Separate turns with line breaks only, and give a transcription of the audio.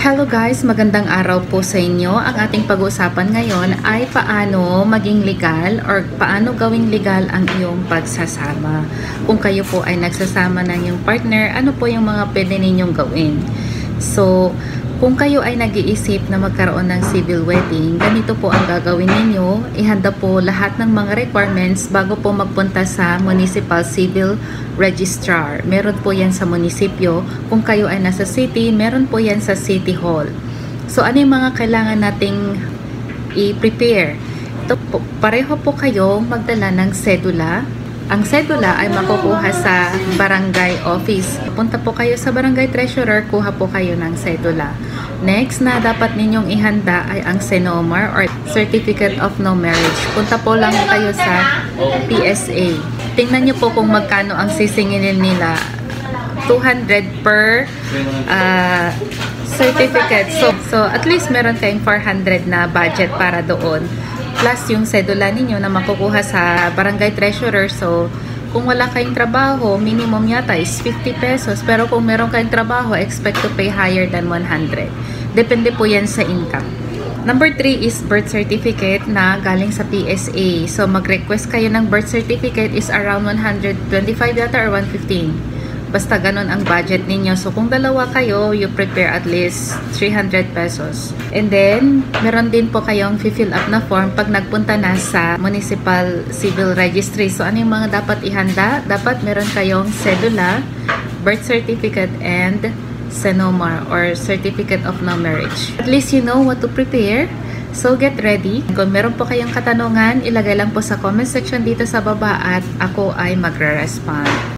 Hello guys, magandang araw po sa inyo. Ang ating pag-uusapan ngayon ay paano maging legal or paano gawing legal ang iyong pagsasama. Kung kayo po ay nagsasama ng iyong partner, ano po yung mga pwede ninyong gawin? So, kung kayo ay nag-iisip na magkaroon ng civil wedding, ganito po ang gagawin ninyo. Ihanda po lahat ng mga requirements bago po magpunta sa Municipal Civil Registrar. Meron po yan sa munisipyo. Kung kayo ay nasa city, meron po yan sa City Hall. So, ano yung mga kailangan nating i-prepare? Ito po, pareho po kayo magdala ng sedula. Ang sedula ay makukuha sa barangay office. Punta po kayo sa barangay treasurer, kuha po kayo ng sedula. Next na dapat ninyong ihanda ay ang CENOMAR or Certificate of No Marriage. Punta po lang kayo sa PSA. Tingnan nyo po kung magkano ang sisingilin nila. 200 per certificate. So at least meron kayong 400 na budget para doon. Plus yung sedula ninyo na makukuha sa barangay treasurer. So, kung wala kayong trabaho, minimum yata is 50 pesos. Pero kung meron kayong trabaho, expect to pay higher than 100. Depende po yan sa income. Number 3 is birth certificate na galing sa PSA. So, mag-request kayo ng birth certificate is around 125 yata or 115. Basta ganun ang budget ninyo. So, kung dalawa kayo, you prepare at least 300 pesos. And then, meron din po kayong fill up na form pag nagpunta na sa Municipal Civil Registry. So, ano yung mga dapat ihanda? Dapat meron kayong sedula, birth certificate, and CENOMAR or Certificate of No Marriage. At least you know what to prepare. So, get ready. Kung meron po kayong katanungan, ilagay lang po sa comment section dito sa baba at ako ay magre-respond.